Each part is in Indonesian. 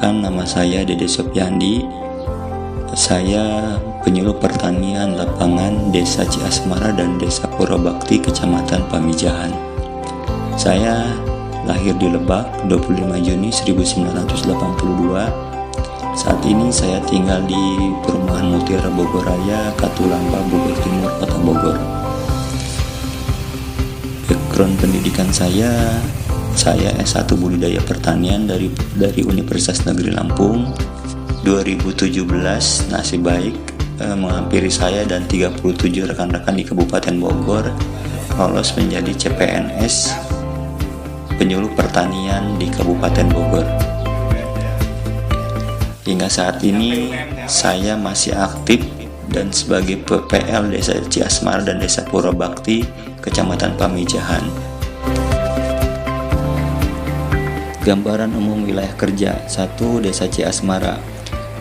Perkenalkan, nama saya Dede Sopiandi. Saya penyuluh pertanian lapangan Desa Ciasmara dan Desa Purwabakti, Kecamatan Pamijahan. Saya lahir di Lebak 25 Juni 1982. Saat ini saya tinggal di Perumahan Mutiara Bogor Raya, Katulampa, Bogor Timur, Kota Bogor. Background pendidikan saya S1 Budidaya Pertanian dari Universitas Negeri Lampung. 2017 nasib baik menghampiri saya dan 37 rekan-rekan di Kabupaten Bogor lolos menjadi CPNS penyuluh pertanian di Kabupaten Bogor. Hingga saat ini saya masih aktif dan sebagai PPL Desa Ciasmara dan Desa Purwabakti, Kecamatan Pamijahan. Gambaran umum wilayah kerja. 1. Desa Ciasmara.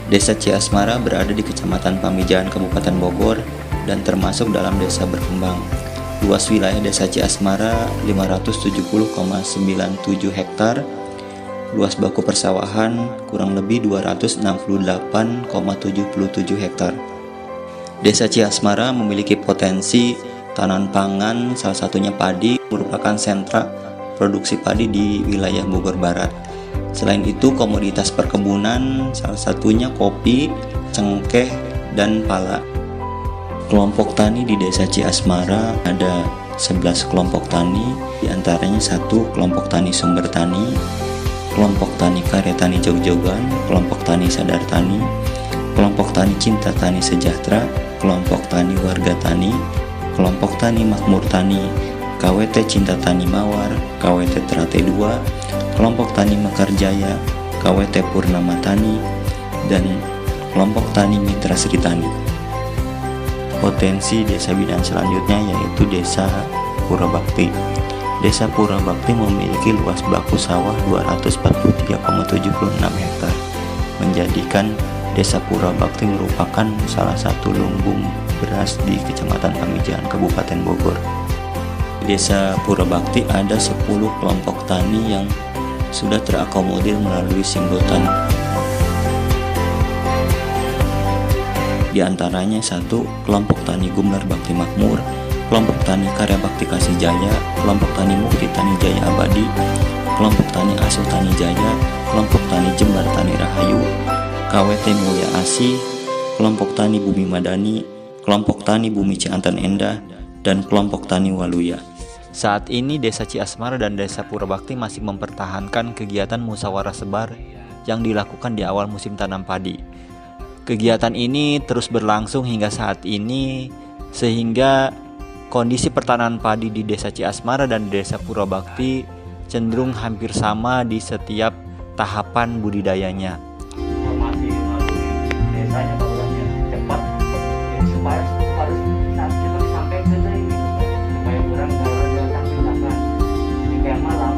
Desa Ciasmara berada di Kecamatan Pamijahan, Kabupaten Bogor dan termasuk dalam desa berkembang. Luas wilayah Desa Ciasmara 570,97 hektar. Luas baku persawahan kurang lebih 268,77 hektar. Desa Ciasmara memiliki potensi tanaman pangan, salah satunya padi, merupakan sentra produksi padi di wilayah Bogor Barat. Selain itu, komoditas perkebunan salah satunya kopi, cengkeh, dan pala. Kelompok tani di Desa Ciasmara ada 11 kelompok tani, diantaranya 1 kelompok tani sumber tani, kelompok tani karya tani jog-jogan, kelompok tani sadar tani, kelompok tani cinta tani sejahtera, kelompok tani warga tani, kelompok tani makmur tani, KWT Cinta Tani Mawar, KWT Terate 2, kelompok tani Mekar Jaya, KWT Purnama Tani, dan kelompok tani Mitra Sri Tani. Potensi desa binaan selanjutnya yaitu Desa Purwabakti. Desa Purwabakti memiliki luas baku sawah 243,76 hektar, menjadikan Desa Purwabakti merupakan salah satu lumbung beras di Kecamatan Pamijahan, Kabupaten Bogor. Di Desa Purwabakti ada 10 kelompok tani yang sudah terakomodir melalui simbotan. Di antaranya 1 kelompok tani Gumlar Bakti Makmur, kelompok tani Karya Bakti Kasih Jaya, kelompok tani Mukti Tani Jaya Abadi, kelompok tani Asuh Tani Jaya, kelompok tani Jembar Tani Rahayu, KWT Mulia Asih, kelompok tani Bumi Madani, kelompok tani Bumi Ciantan Endah, dan kelompok tani Waluya. Saat ini Desa Ciasmara dan Desa Purwabakti masih mempertahankan kegiatan musyawarah sebar yang dilakukan di awal musim tanam padi. Kegiatan ini terus berlangsung hingga saat ini, sehingga kondisi pertanaman padi di Desa Ciasmara dan Desa Purwabakti cenderung hampir sama di setiap tahapan budidayanya. Informasi desanya bagusnya cepat, supaya harus kita disampaikan dari ini supaya orang jangan sampai makan di kayak malam.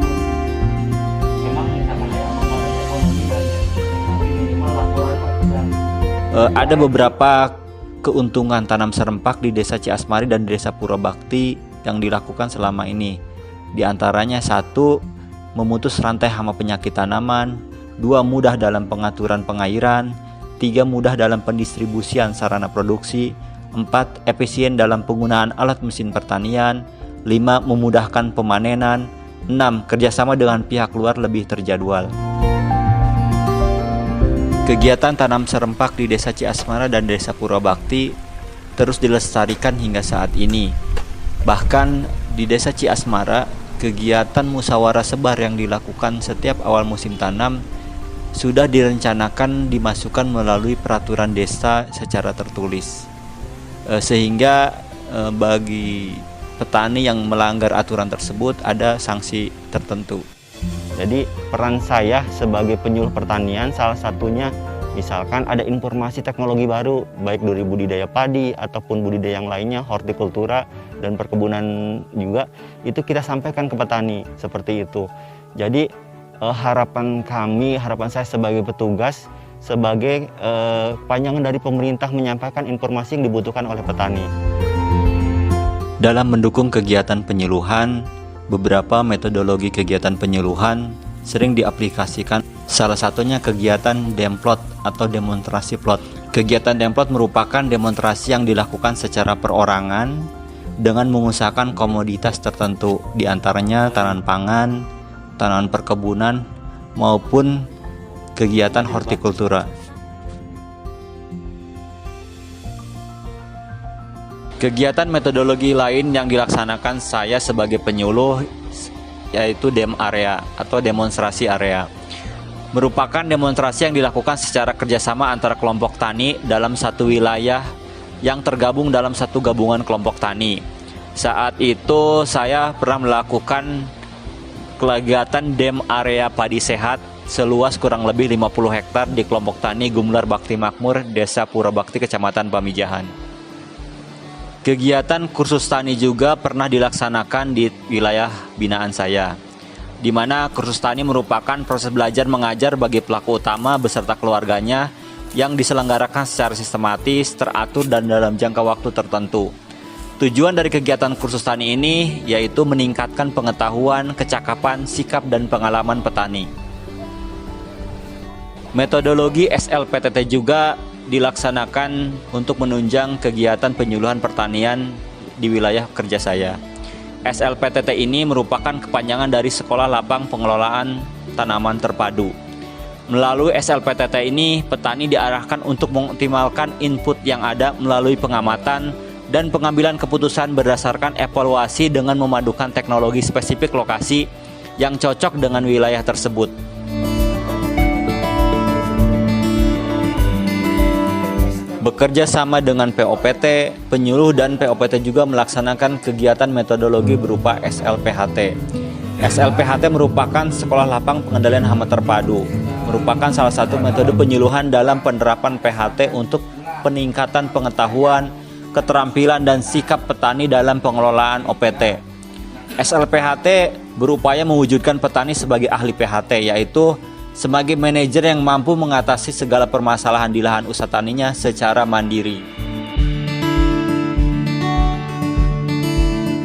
Memang misalkan ya ekonomi dan tapi minimal laporan ada beberapa keuntungan tanam serempak di Desa Ciasmara dan Desa Purwabakti yang dilakukan selama ini. Di antaranya 1. Memutus rantai hama penyakit tanaman, 2. Mudah dalam pengaturan pengairan, 3. Mudah dalam pendistribusian sarana produksi, 4. Efisien dalam penggunaan alat mesin pertanian, 5. Memudahkan pemanenan, 6. Kerjasama dengan pihak luar lebih terjadwal. Kegiatan tanam serempak di Desa Ciasmara dan Desa Purwabakti terus dilestarikan hingga saat ini. Bahkan di Desa Ciasmara, kegiatan musyawarah sebar yang dilakukan setiap awal musim tanam sudah direncanakan dimasukkan melalui peraturan desa secara tertulis, sehingga bagi petani yang melanggar aturan tersebut ada sanksi tertentu. Jadi peran saya sebagai penyuluh pertanian salah satunya misalkan ada informasi teknologi baru baik dari budidaya padi ataupun budidaya yang lainnya, hortikultura dan perkebunan juga, itu kita sampaikan ke petani seperti itu. Jadi harapan saya sebagai petugas, sebagai panjangan dari pemerintah menyampaikan informasi yang dibutuhkan oleh petani. Dalam mendukung kegiatan penyuluhan, beberapa metodologi kegiatan penyuluhan sering diaplikasikan. Salah satunya kegiatan demplot atau demonstrasi plot. Kegiatan demplot merupakan demonstrasi yang dilakukan secara perorangan dengan mengusahakan komoditas tertentu, diantaranya tanaman pangan, tanaman perkebunan, maupun kegiatan hortikultura. Kegiatan metodologi lain yang dilaksanakan saya sebagai penyuluh yaitu dem area atau demonstrasi area. Merupakan demonstrasi yang dilakukan secara kerjasama antara kelompok tani dalam satu wilayah yang tergabung dalam satu gabungan kelompok tani. Saat itu saya pernah melakukan kegiatan dem area padi sehat seluas kurang lebih 50 hektar di kelompok tani Gumlar Bakti Makmur, Desa Purabakti, Kecamatan Pamijahan. Kegiatan kursus tani juga pernah dilaksanakan di wilayah binaan saya, di mana kursus tani merupakan proses belajar mengajar bagi pelaku utama beserta keluarganya yang diselenggarakan secara sistematis, teratur, dan dalam jangka waktu tertentu. Tujuan dari kegiatan kursus tani ini yaitu meningkatkan pengetahuan, kecakapan, sikap, dan pengalaman petani. Metodologi SLPTT juga dilaksanakan untuk menunjang kegiatan penyuluhan pertanian di wilayah kerja saya. SLPTT ini merupakan kepanjangan dari Sekolah Lapang Pengelolaan Tanaman Terpadu. Melalui SLPTT ini, petani diarahkan untuk mengoptimalkan input yang ada melalui pengamatan dan pengambilan keputusan berdasarkan evaluasi dengan memadukan teknologi spesifik lokasi yang cocok dengan wilayah tersebut. Bekerja sama dengan POPT, penyuluh dan POPT juga melaksanakan kegiatan metodologi berupa SLPHT. SLPHT merupakan Sekolah Lapang Pengendalian Hama Terpadu, merupakan salah satu metode penyuluhan dalam penerapan PHT untuk peningkatan pengetahuan, keterampilan, dan sikap petani dalam pengelolaan OPT. SLPHT berupaya mewujudkan petani sebagai ahli PHT, yaitu sebagai manajer yang mampu mengatasi segala permasalahan di lahan usaha taninya secara mandiri.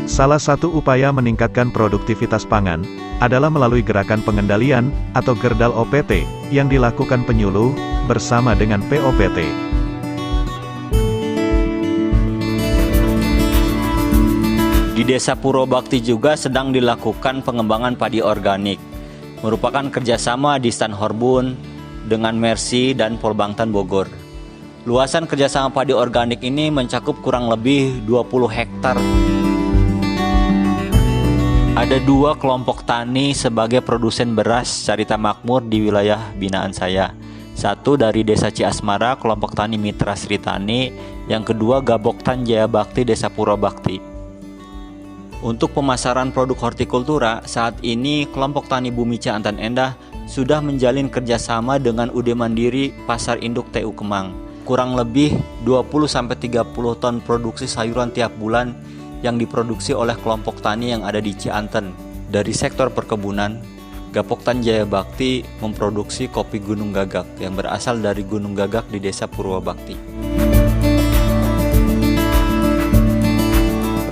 Salah satu upaya meningkatkan produktivitas pangan adalah melalui gerakan pengendalian atau Gerdal OPT yang dilakukan penyuluh bersama dengan POPT. Di Desa Purabakti juga sedang dilakukan pengembangan padi organik, merupakan kerjasama di Stan Horbun dengan Mercy dan Polbangtan Bogor. Luasan kerjasama padi organik ini mencakup kurang lebih 20 hektar. Ada 2 kelompok tani sebagai produsen beras Carita Makmur di wilayah binaan saya. Satu dari Desa Ciasmara, kelompok tani Mitra Sri Tani. Yang kedua Gaboktan Jaya Bakti, Desa Purabakti. Untuk pemasaran produk hortikultura, saat ini kelompok tani Bumi Ciantan Endah sudah menjalin kerjasama dengan UD Mandiri Pasar Induk TU Kemang. Kurang lebih 20-30 ton produksi sayuran tiap bulan yang diproduksi oleh kelompok tani yang ada di Cianten. Dari sektor perkebunan, Gapoktan Jaya Bakti memproduksi kopi Gunung Gagak yang berasal dari Gunung Gagak di Desa Purwabakti.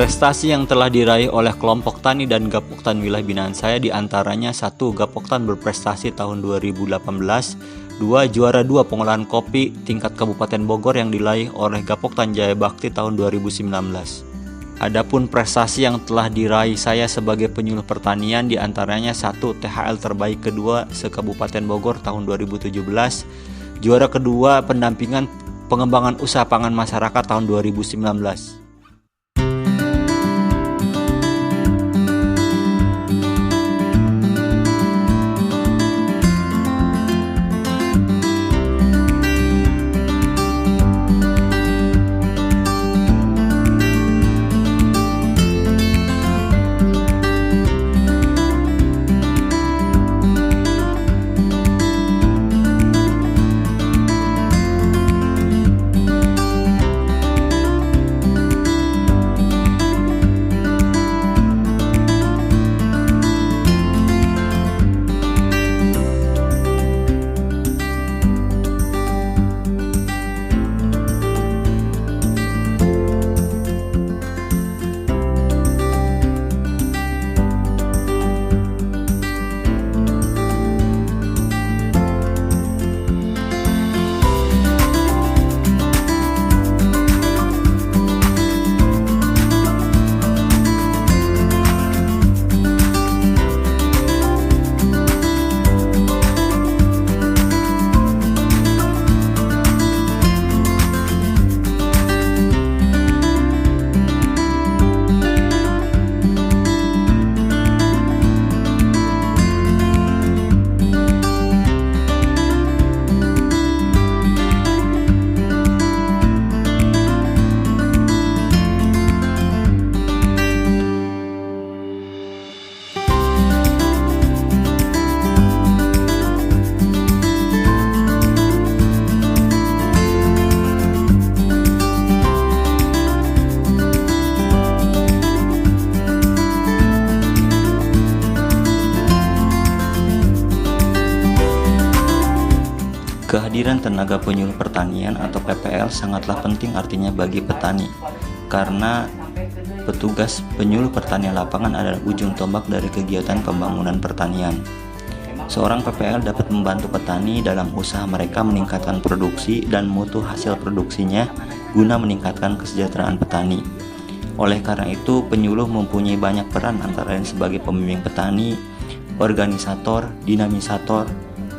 Prestasi yang telah diraih oleh kelompok tani dan Gapoktan wilayah binaan saya diantaranya 1. Gapoktan berprestasi tahun 2018, 2. Juara 2 pengolahan kopi tingkat Kabupaten Bogor yang diraih oleh Gapoktan Jaya Bakti tahun 2019. Adapun prestasi yang telah diraih saya sebagai penyuluh pertanian diantaranya 1. THL terbaik kedua se-Kabupaten Bogor tahun 2017, juara kedua pendampingan pengembangan usaha pangan masyarakat tahun 2019. Kehadiran tenaga penyuluh pertanian atau PPL sangatlah penting artinya bagi petani, karena petugas penyuluh pertanian lapangan adalah ujung tombak dari kegiatan pembangunan pertanian. Seorang PPL dapat membantu petani dalam usaha mereka meningkatkan produksi dan mutu hasil produksinya guna meningkatkan kesejahteraan petani. Oleh karena itu, penyuluh mempunyai banyak peran antara lain sebagai pembimbing petani, organisator, dinamisator,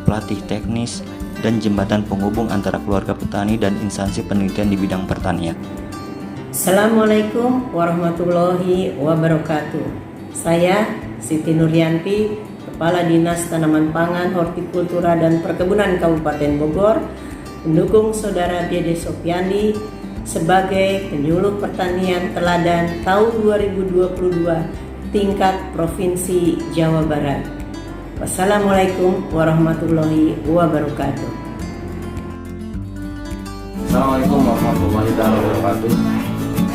pelatih teknis, dan jembatan penghubung antara keluarga petani dan instansi penelitian di bidang pertanian. Assalamualaikum warahmatullahi wabarakatuh. Saya Siti Nuryanti, Kepala Dinas Tanaman Pangan, Hortikultura dan Perkebunan Kabupaten Bogor, mendukung Saudara Dede Sopiandi sebagai penyuluh pertanian teladan tahun 2022 tingkat Provinsi Jawa Barat. Wassalamualaikum warahmatullahi wabarakatuh. Assalamualaikum warahmatullahi wabarakatuh.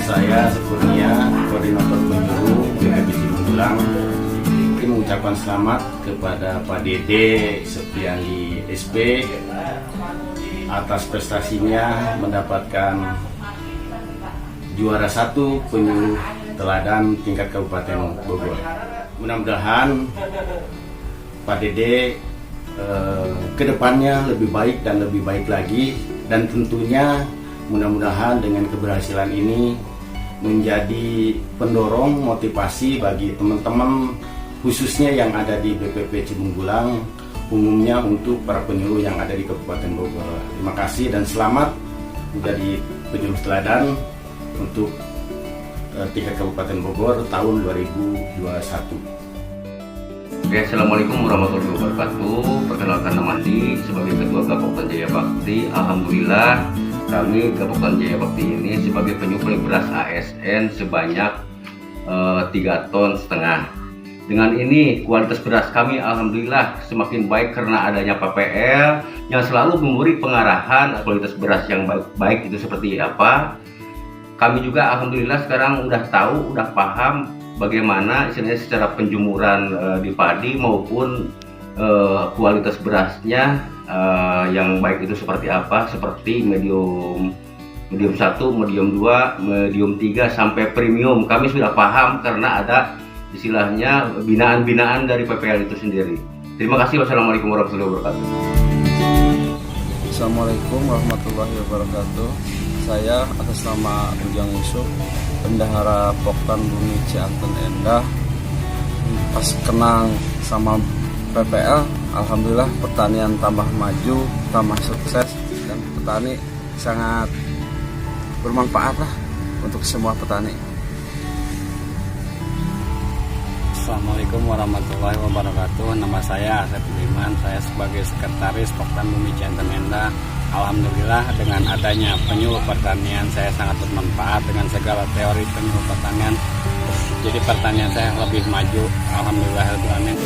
Saya Kurnia, Koordinator Penyuluh BPP Cibunggulang. Ini mengucapkan selamat kepada Pak Dede Sopiandi SP atas prestasinya mendapatkan juara 1 penyuluh teladan tingkat Kabupaten Bogor. Mudah-mudahan Pak Dede kedepannya lebih baik dan lebih baik lagi, dan tentunya mudah-mudahan dengan keberhasilan ini menjadi pendorong motivasi bagi teman-teman khususnya yang ada di BPP Cibunggulang, umumnya untuk para penyuluh yang ada di Kabupaten Bogor. Terima kasih dan selamat menjadi penyuluh teladan untuk tingkat Kabupaten Bogor tahun 2021. Oke, Assalamualaikum warahmatullahi wabarakatuh. Perkenalkan nama Andi sebagai Ketua Gapoktan Jaya Bakti. Alhamdulillah kami Gapoktan Jaya Bakti ini sebagai penyuplai beras ASN sebanyak 3,5 ton. Dengan ini kualitas beras kami alhamdulillah semakin baik karena adanya PPL yang selalu memberi pengarahan kualitas beras yang baik itu seperti apa. Kami juga alhamdulillah sekarang udah tahu, udah paham bagaimana istilahnya secara penjemuran di padi maupun kualitas berasnya yang baik itu seperti apa, seperti medium 1, medium 2, medium 3 sampai premium. Kami sudah paham karena ada istilahnya binaan-binaan dari PPL itu sendiri. Terima kasih. Wassalamualaikum warahmatullahi wabarakatuh. Assalamualaikum warahmatullahi wabarakatuh. Saya atas nama Ujang Yusuf, Bendahara Poktan Bumi Cianten Endah. Pas kenal sama PPL, alhamdulillah pertanian tambah maju, tambah sukses, dan petani sangat bermanfaat lah untuk semua petani. Assalamualaikum warahmatullahi wabarakatuh. Nama saya Asep Liman. Saya sebagai Sekretaris Poktan Bumi Cianten Endah. Alhamdulillah dengan adanya penyuluh pertanian saya sangat bermanfaat dengan segala teori penyuluh pertanian. Jadi pertanian saya lebih maju. Alhamdulillah.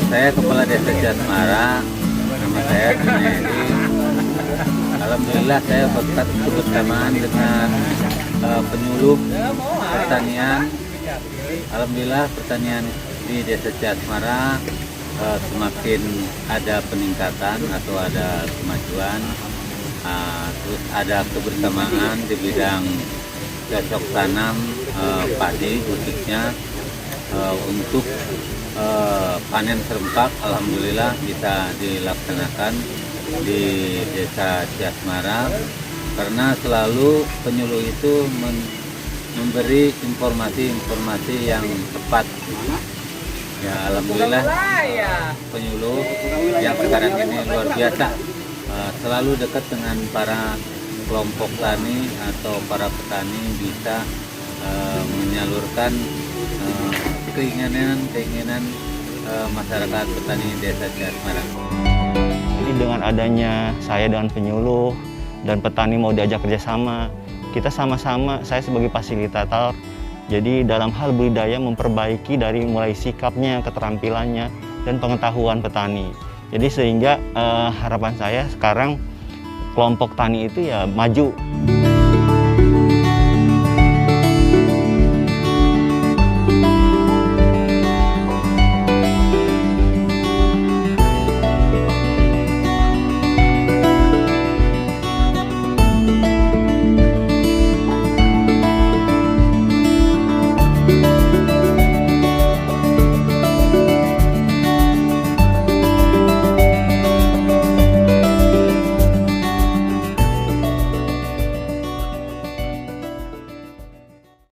Saya Kepala Desa Jasmara. Nama saya Edi. Alhamdulillah saya bersamaan dengan penyuluh pertanian. Alhamdulillah pertanian di Desa Jasmara semakin ada peningkatan atau ada kemajuan. Terus ada kebersamaan di bidang cocok tanam padi khususnya untuk panen serempak. Alhamdulillah bisa dilaksanakan di Desa Jasmara karena selalu penyuluh itu memberi informasi-informasi yang tepat. Ya alhamdulillah penyuluh yang sekarang ini luar biasa, selalu dekat dengan para kelompok tani atau para petani, bisa menyalurkan keinginan masyarakat petani Desa Jasmara. Jadi dengan adanya saya dengan penyuluh dan petani mau diajak kerjasama, kita sama-sama, saya sebagai fasilitator, jadi dalam hal budidaya memperbaiki dari mulai sikapnya, keterampilannya, dan pengetahuan petani. Jadi sehingga harapan saya sekarang kelompok tani itu ya maju.